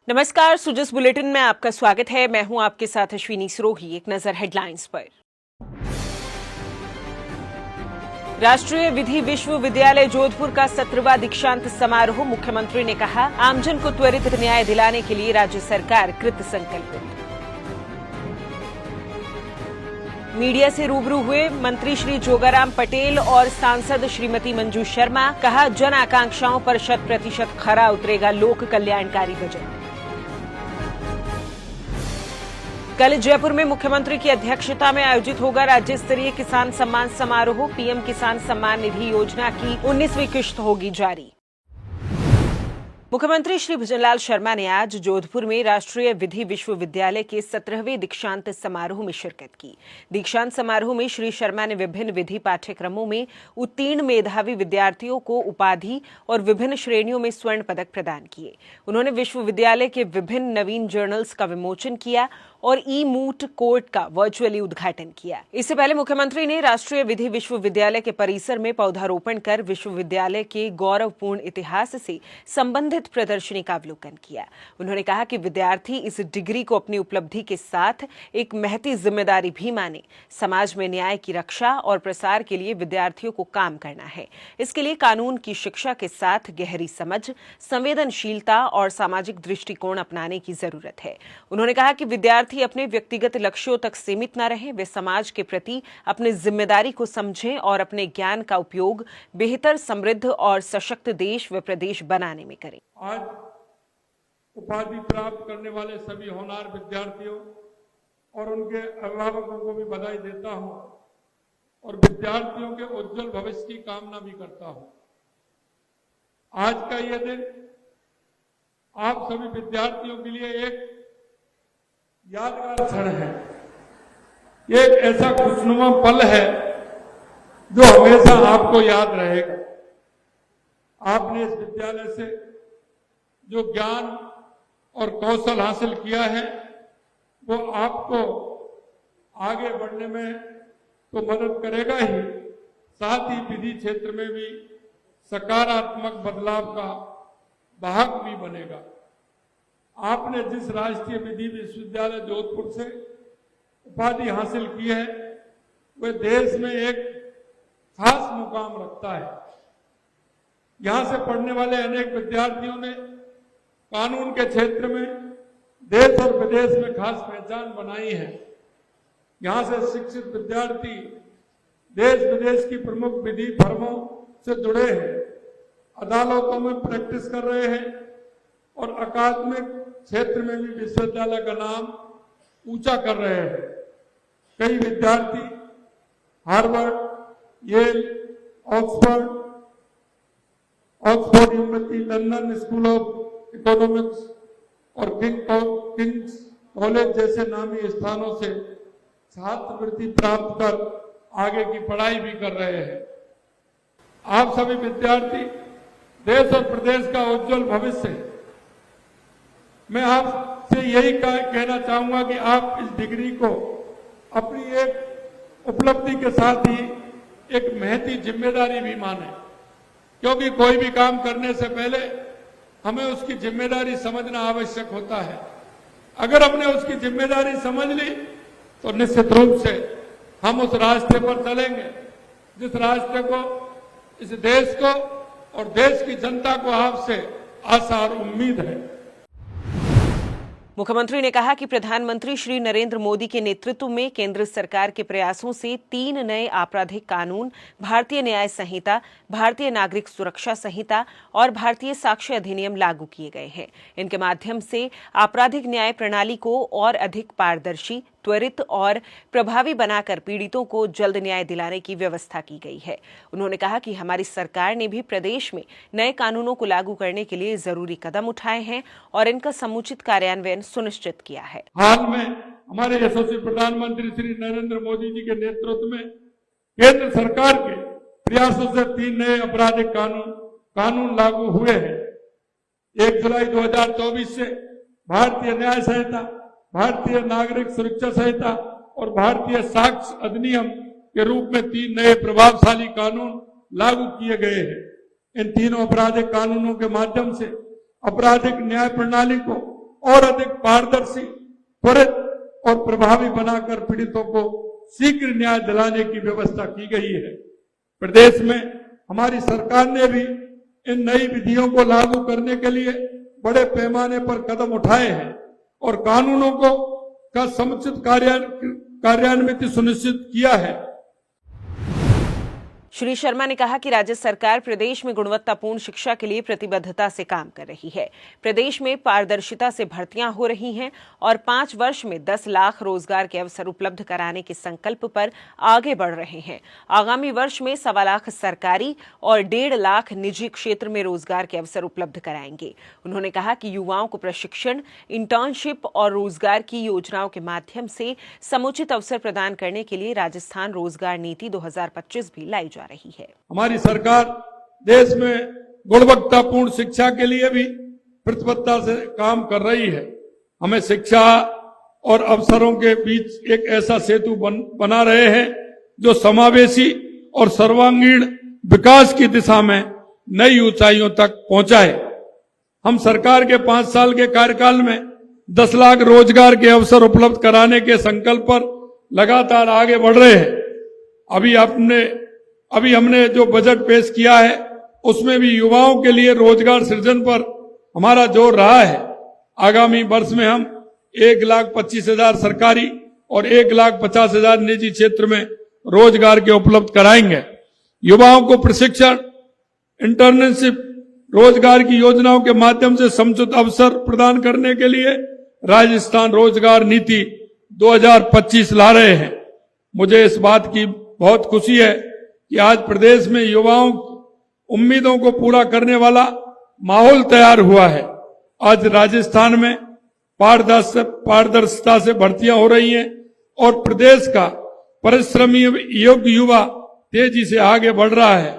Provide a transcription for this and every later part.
नमस्कार, सुजस बुलेटिन में आपका स्वागत है। मैं हूं आपके साथ अश्विनी सिरोही। एक नजर हेडलाइंस पर। राष्ट्रीय विधि विश्वविद्यालय जोधपुर का 17वां दीक्षांत समारोह। मुख्यमंत्री ने कहा, आमजन को त्वरित न्याय दिलाने के लिए राज्य सरकार कृत संकल्पित। मीडिया से रूबरू हुए मंत्री श्री जोगाराम पटेल और सांसद श्रीमती मंजू शर्मा। कहा, जन आकांक्षाओं पर 100% खरा उतरेगा लोक कल्याणकारी बजट। कल जयपुर में मुख्यमंत्री की अध्यक्षता में आयोजित होगा राज्य स्तरीय किसान सम्मान समारोह। पीएम किसान सम्मान निधि योजना की 19वीं किश्त होगी जारी। मुख्यमंत्री श्री भजनलाल शर्मा ने आज जोधपुर में राष्ट्रीय विधि विश्वविद्यालय के 17वें दीक्षांत समारोह में शिरकत की। दीक्षांत समारोह में श्री शर्मा ने विभिन्न विधि पाठ्यक्रमों में उत्तीर्ण मेधावी विद्यार्थियों को उपाधि और विभिन्न श्रेणियों में स्वर्ण पदक प्रदान किए। उन्होंने विश्वविद्यालय के विभिन्न नवीन जर्नल्स का विमोचन किया और ई मूट कोर्ट का वर्चुअली उद्घाटन किया। इससे पहले मुख्यमंत्री ने राष्ट्रीय विधि विश्वविद्यालय के परिसर में पौधारोपण कर विश्वविद्यालय के गौरवपूर्ण इतिहास से संबंधित प्रदर्शनी का अवलोकन किया। उन्होंने कहा कि विद्यार्थी इस डिग्री को अपनी उपलब्धि के साथ एक महती जिम्मेदारी भी माने। समाज में न्याय की रक्षा और प्रसार के लिए विद्यार्थियों को काम करना है। इसके लिए कानून की शिक्षा के साथ गहरी समझ, संवेदनशीलता और सामाजिक दृष्टिकोण अपनाने की जरूरत है। उन्होंने कहा कि विद्यार्थी अपने व्यक्तिगत लक्ष्यों तक सीमित न रहें, वे समाज के प्रति अपनी जिम्मेदारी को समझें और अपने ज्ञान का उपयोग बेहतर, समृद्ध और सशक्त देश व प्रदेश बनाने में करें। आज उपाधि प्राप्त करने वाले सभी होनहार विद्यार्थियों और उनके अभिभावकों को भी बधाई देता हूं और विद्यार्थियों के उज्जवल भविष्य की कामना भी करता हूं। आज का यह दिन आप सभी विद्यार्थियों के लिए एक यादगार क्षण है। ये एक ऐसा खुशनुमा पल है जो हमेशा आपको याद रहेगा। आपने इस विद्यालय से जो ज्ञान और कौशल हासिल किया है वो आपको आगे बढ़ने में तो मदद करेगा ही, साथ ही विधि क्षेत्र में भी सकारात्मक बदलाव का वाहक भी बनेगा। आपने जिस राष्ट्रीय विधि विश्वविद्यालय जोधपुर से उपाधि हासिल की है वह देश में एक खास मुकाम रखता है। यहां से पढ़ने वाले अनेक विद्यार्थियों ने कानून के क्षेत्र में देश और विदेश में खास पहचान बनाई है। यहां से शिक्षित विद्यार्थी देश विदेश की प्रमुख विधि फर्मों से जुड़े हैं, अदालतों में प्रैक्टिस कर रहे हैं और अकादमिक क्षेत्र में भी विश्वविद्यालय का नाम ऊंचा कर रहे हैं। कई विद्यार्थी Harvard, Yale, Oxford University, London School of Economics और किंग्स कॉलेज जैसे नामी स्थानों से छात्रवृत्ति प्राप्त कर आगे की पढ़ाई भी कर रहे हैं। आप सभी विद्यार्थी देश और प्रदेश का उज्जवल भविष्य है। मैं आपसे यही कहना चाहूंगा कि आप इस डिग्री को अपनी एक उपलब्धि के साथ ही एक महती जिम्मेदारी भी माने, क्योंकि कोई भी काम करने से पहले हमें उसकी जिम्मेदारी समझना आवश्यक होता है। अगर हमने उसकी जिम्मेदारी समझ ली तो निश्चित रूप से हम उस रास्ते पर चलेंगे जिस रास्ते को इस देश को और देश की जनता को आपसे आशा और उम्मीद है। मुख्यमंत्री ने कहा कि प्रधानमंत्री श्री नरेंद्र मोदी के नेतृत्व में केंद्र सरकार के प्रयासों से 3 नए आपराधिक कानून, भारतीय न्याय संहिता, भारतीय नागरिक सुरक्षा संहिता और भारतीय साक्ष्य अधिनियम लागू किए गए हैं। इनके माध्यम से आपराधिक न्याय प्रणाली को और अधिक पारदर्शी, त्वरित और प्रभावी बनाकर पीड़ितों को जल्द न्याय दिलाने की व्यवस्था की गई है। उन्होंने कहा कि हमारी सरकार ने भी प्रदेश में नए कानूनों को लागू करने के लिए जरूरी कदम उठाए हैं और इनका समुचित कार्यान्वयन सुनिश्चित किया है। हाल में हमारे यशस्वी प्रधानमंत्री श्री नरेंद्र मोदी जी के नेतृत्व में केंद्र सरकार के प्रयासों से 3 नए आपराधिक कानून लागू हुए हैं। 1 जुलाई 2024 से भारतीय न्याय संहिता, भारतीय नागरिक सुरक्षा संहिता और भारतीय साक्ष्य अधिनियम के रूप में 3 नए प्रभावशाली कानून लागू किए गए हैं। इन तीनों आपराधिक कानूनों के माध्यम से आपराधिक न्याय प्रणाली को और अधिक पारदर्शी, त्वरित और प्रभावी बनाकर पीड़ितों को शीघ्र न्याय दिलाने की व्यवस्था की गई है। प्रदेश में हमारी सरकार ने भी इन नई विधियों को लागू करने के लिए बड़े पैमाने पर कदम उठाए हैं और कानूनों का समुचित कार्यान्वित सुनिश्चित किया है। श्री शर्मा ने कहा कि राज्य सरकार प्रदेश में गुणवत्तापूर्ण शिक्षा के लिए प्रतिबद्धता से काम कर रही है। प्रदेश में पारदर्शिता से भर्तियां हो रही हैं और 5 वर्ष में 10 लाख रोजगार के अवसर उपलब्ध कराने के संकल्प पर आगे बढ़ रहे हैं। आगामी वर्ष में 1.25 लाख सरकारी और 1.5 लाख निजी क्षेत्र में रोजगार के अवसर उपलब्ध कराएंगे। उन्होंने कहा कि युवाओं को प्रशिक्षण, इंटर्नशिप और रोजगार की योजनाओं के माध्यम से समुचित अवसर प्रदान करने के लिए राजस्थान रोजगार नीति 2025 भी लाई जा रही है। हमारी सरकार देश में गुणवत्तापूर्ण शिक्षा के लिए भी प्रतिबद्धता से काम कर रही है। हमें शिक्षा और अवसरों के बीच एक ऐसा सेतु बना रहे हैं जो समावेशी और सर्वांगीण विकास की दिशा में नई ऊंचाइयों तक पहुंचाए। हम सरकार के 5 साल के कार्यकाल में 10 लाख रोजगार के अवसर उपलब्ध कराने के संकल्प पर लगातार आगे बढ़ रहे हैं। अभी हमने जो बजट पेश किया है उसमें भी युवाओं के लिए रोजगार सृजन पर हमारा जोर रहा है। आगामी वर्ष में हम 1,25,000 सरकारी और 1,50,000 निजी क्षेत्र में रोजगार के उपलब्ध कराएंगे। युवाओं को प्रशिक्षण, इंटर्नशिप, रोजगार की योजनाओं के माध्यम से समुचित अवसर प्रदान करने के लिए राजस्थान रोजगार नीति 2025 ला रहे हैं। मुझे इस बात की बहुत खुशी है कि आज प्रदेश में युवाओं उम्मीदों को पूरा करने वाला माहौल तैयार हुआ है। आज राजस्थान में पारदर्शिता से भर्तियां हो रही हैं और प्रदेश का परिश्रमी योग्य युवा तेजी से आगे बढ़ रहा है।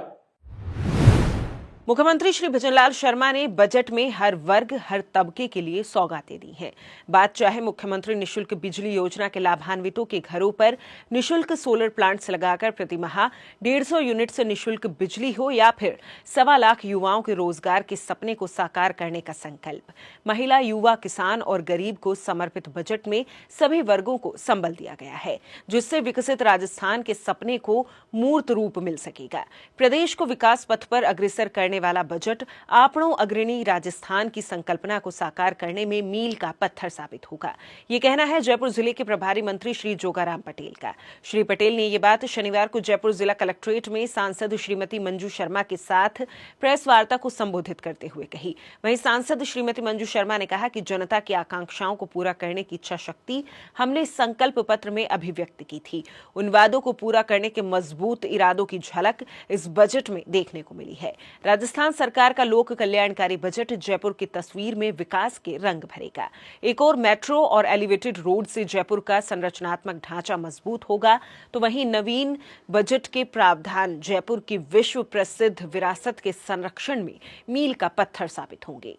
मुख्यमंत्री श्री भजनलाल शर्मा ने बजट में हर वर्ग, हर तबके के लिए सौगातें दी हैं। बात चाहे मुख्यमंत्री निशुल्क बिजली योजना के लाभान्वितों के घरों पर निशुल्क सोलर प्लांट्स लगाकर प्रति माह 150 यूनिट से निशुल्क बिजली हो या फिर 1.25 लाख युवाओं के रोजगार के सपने को साकार करने का संकल्प। महिला, युवा, किसान और गरीब को समर्पित बजट में सभी वर्गों को संबल दिया गया है, जिससे विकसित राजस्थान के सपने को मूर्त रूप मिल सकेगा। प्रदेश को विकास पथ पर अग्रसर करने वाला बजट आपणों अग्रणी राजस्थान की संकल्पना को साकार करने में मील का पत्थर साबित होगा। ये कहना है जयपुर जिले के प्रभारी मंत्री श्री जोगाराम पटेल का। श्री पटेल ने ये बात शनिवार को जयपुर जिला कलेक्ट्रेट में सांसद श्रीमती मंजू शर्मा के साथ प्रेस वार्ता को संबोधित करते हुए कही। वहीं सांसद श्रीमती मंजू शर्मा ने कहा कि जनता की आकांक्षाओं को पूरा करने की इच्छा शक्ति हमने संकल्प पत्र में अभिव्यक्त की थी। उन वादों को पूरा करने के मजबूत इरादों की झलक इस बजट में देखने को मिली है। राजस्थान सरकार का लोक कल्याणकारी बजट जयपुर की तस्वीर में विकास के रंग भरेगा। एक और मेट्रो और एलिवेटेड रोड से जयपुर का संरचनात्मक ढांचा मजबूत होगा, तो वहीं नवीन बजट के प्रावधान जयपुर की विश्व प्रसिद्ध विरासत के संरक्षण में मील का पत्थर साबित होंगे।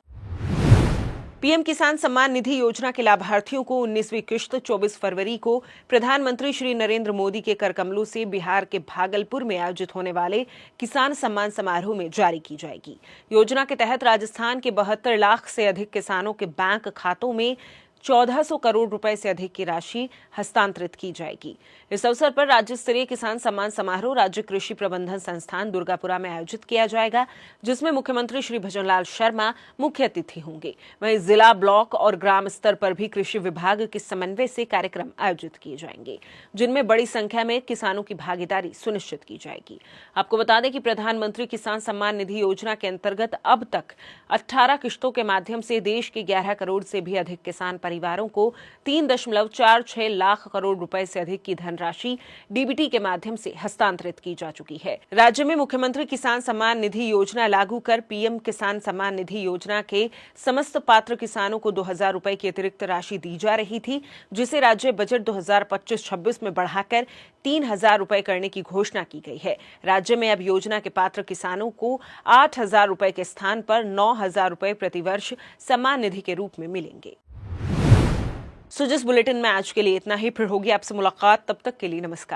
पीएम किसान सम्मान निधि योजना के लाभार्थियों को 19वीं किश्त 24 फरवरी को प्रधानमंत्री श्री नरेंद्र मोदी के करकमलों से बिहार के भागलपुर में आयोजित होने वाले किसान सम्मान समारोह में जारी की जाएगी। योजना के तहत राजस्थान के 72 लाख से अधिक किसानों के बैंक खातों में 1400 करोड़ रुपए से अधिक की राशि हस्तांतरित की जाएगी। इस अवसर पर राज्य स्तरीय किसान सम्मान समारोह राज्य कृषि प्रबंधन संस्थान दुर्गापुरा में आयोजित किया जाएगा, जिसमें मुख्यमंत्री श्री भजनलाल शर्मा मुख्य अतिथि होंगे। वहीं जिला, ब्लॉक और ग्राम स्तर पर भी कृषि विभाग के समन्वय से कार्यक्रम आयोजित किए जाएंगे, जिनमें बड़ी संख्या में किसानों की भागीदारी सुनिश्चित की जाएगी। आपको बता दें कि प्रधानमंत्री किसान सम्मान निधि योजना के अंतर्गत अब तक 18 किश्तों के माध्यम से देश के 11 करोड़ से भी अधिक किसान परिवारों को 3.46 लाख करोड़ रुपए से अधिक की धनराशि डीबीटी के माध्यम से हस्तांतरित की जा चुकी है। राज्य में मुख्यमंत्री किसान सम्मान निधि योजना लागू कर पीएम किसान सम्मान निधि योजना के समस्त पात्र किसानों को 2000 रुपए की अतिरिक्त राशि दी जा रही थी, जिसे राज्य बजट 2025-26 में बढ़ाकर 3000 रुपए करने की घोषणा की गई है। राज्य में अब योजना के पात्र किसानों को 8000 रुपए के स्थान पर 9000 रुपए प्रतिवर्ष सम्मान निधि के रूप में मिलेंगे। जिस बुलेटिन में आज के लिए इतना ही, फिर होगी आपसे मुलाकात। तब तक के लिए नमस्कार।